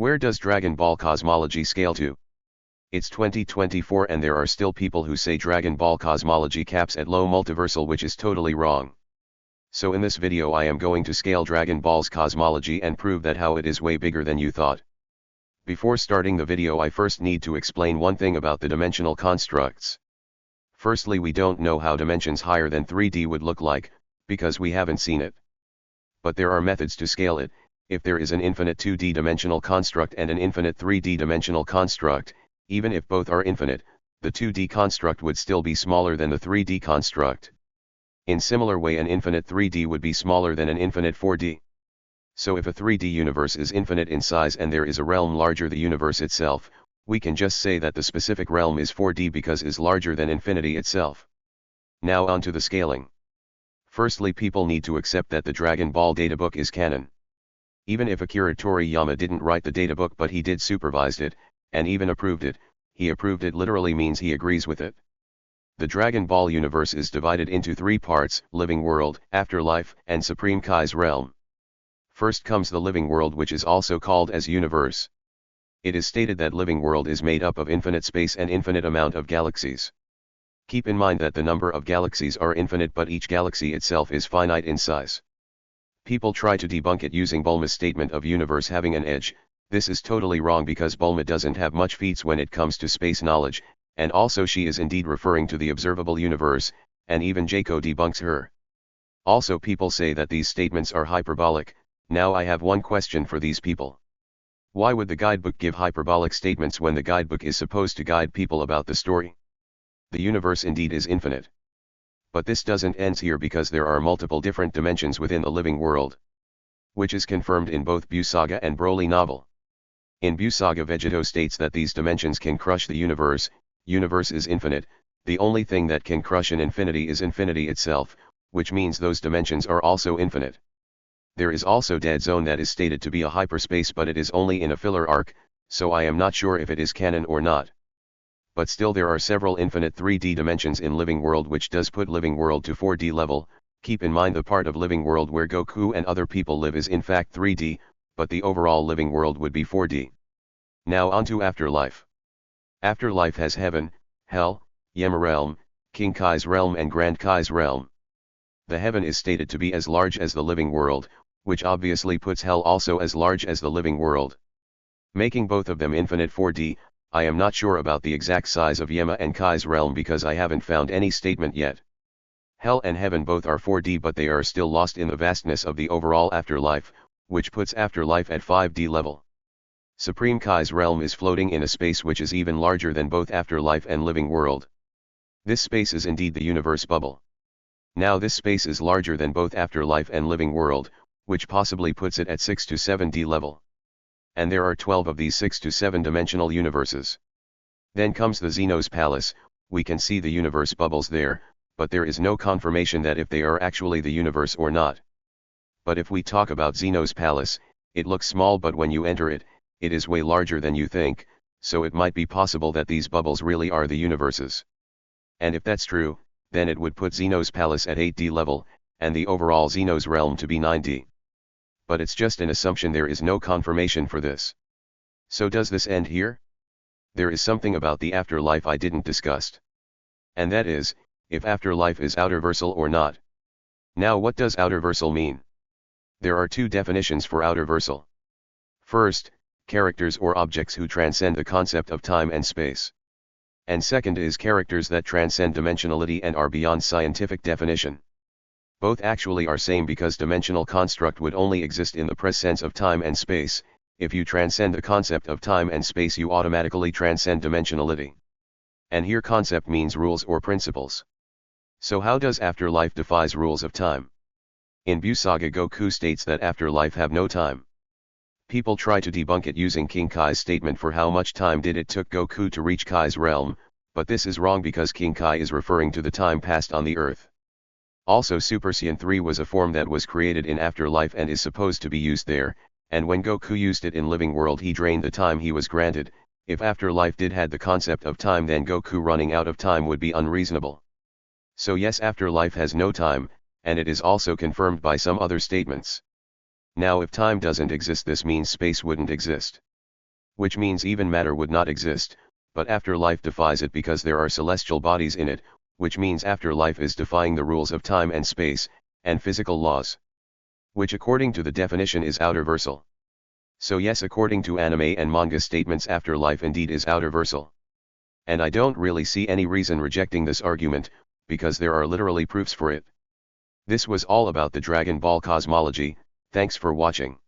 Where does Dragon Ball cosmology scale to? It's 2024 and there are still people who say Dragon Ball cosmology caps at Low-Multiversal, which is totally wrong. So in this video I am going to scale Dragon Ball's cosmology and prove that how it is way bigger than you thought. Before starting the video I first need to explain one thing about the dimensional constructs. Firstly, we don't know how dimensions higher than 3D would look like, because we haven't seen it. But there are methods to scale it. If there is an infinite 2D dimensional construct and an infinite 3D dimensional construct, even if both are infinite, the 2D construct would still be smaller than the 3D construct. In similar way, an infinite 3D would be smaller than an infinite 4D. So if a 3D universe is infinite in size and there is a realm larger than the universe itself, we can just say that the specific realm is 4D because is larger than infinity itself. Now on to the scaling. Firstly, people need to accept that the Dragon Ball Databook is canon. Even if Akira Toriyama didn't write the Databook but he did supervised it, and even approved it, he approved it literally means he agrees with it. The Dragon Ball universe is divided into 3 parts: living world, afterlife, and Supreme Kai's realm. First comes the living world, which is also called as universe. It is stated that living world is made up of infinite space and infinite amount of galaxies. Keep in mind that the number of galaxies are infinite but each galaxy itself is finite in size. People try to debunk it using Bulma's statement of universe having an edge. This is totally wrong because Bulma doesn't have much feats when it comes to space knowledge, and also she is indeed referring to the observable universe, and even Jaco debunks her. Also, people say that these statements are hyperbolic. Now I have one question for these people. Why would the guidebook give hyperbolic statements when the guidebook is supposed to guide people about the story? The universe indeed is infinite. But this doesn't end here because there are multiple different dimensions within the living world, which is confirmed in both Busaga and Broly novel. In Busaga, Vegito states that these dimensions can crush the universe. Universe is infinite, the only thing that can crush an infinity is infinity itself, which means those dimensions are also infinite. There is also Dead Zone that is stated to be a hyperspace, but it is only in a filler arc, so I am not sure if it is canon or not. But still there are several infinite 3D dimensions in living world, which does put living world to 4D level. Keep in mind the part of living world where Goku and other people live is in fact 3D, but the overall living world would be 4D. Now on to afterlife. Afterlife has heaven, hell, Zeno Realm, King Kai's realm and Grand Kai's realm. The heaven is stated to be as large as the living world, which obviously puts hell also as large as the living world, making both of them infinite 4D. I am not sure about the exact size of Zeno and Kai's realm because I haven't found any statement yet. Hell and heaven both are 4D, but they are still lost in the vastness of the overall afterlife, which puts afterlife at 5D level. Supreme Kai's realm is floating in a space which is even larger than both afterlife and living world. This space is indeed the universe bubble. Now this space is larger than both afterlife and living world, which possibly puts it at 6 to 7D level. And there are 12 of these 6 to 7 dimensional universes. Then comes the Zeno's palace. We can see the universe bubbles there, but there is no confirmation that if they are actually the universe or not. But if we talk about Zeno's palace, it looks small, but when you enter it, it is way larger than you think, so it might be possible that these bubbles really are the universes. And if that's true, then it would put Zeno's palace at 8D level, and the overall Zeno's realm to be 9D. But it's just an assumption, there is no confirmation for this. So does this end here? There is something about the afterlife I didn't discuss. And that is, if afterlife is outerversal or not. Now what does outerversal mean? There are 2 definitions for outerversal. First, characters or objects who transcend the concept of time and space. And second is characters that transcend dimensionality and are beyond scientific definition. Both actually are same because dimensional construct would only exist in the presence of time and space. If you transcend the concept of time and space, you automatically transcend dimensionality. And here concept means rules or principles. So how does afterlife defies rules of time? In Busaga, Goku states that afterlife have no time. People try to debunk it using King Kai's statement for how much time did it took Goku to reach Kai's realm, but this is wrong because King Kai is referring to the time passed on the earth. Also, Super Saiyan 3 was a form that was created in afterlife and is supposed to be used there, and when Goku used it in living world he drained the time he was granted. If afterlife did had the concept of time, then Goku running out of time would be unreasonable. So yes, afterlife has no time, and it is also confirmed by some other statements. Now if time doesn't exist, this means space wouldn't exist. which means even matter would not exist, but afterlife defies it because there are celestial bodies in it, which means afterlife is defying the rules of time and space, and physical laws. Which according to the definition is outerversal. So yes, according to anime and manga statements, afterlife indeed is outerversal. And I don't really see any reason rejecting this argument, because there are literally proofs for it. This was all about the Dragon Ball cosmology. Thanks for watching.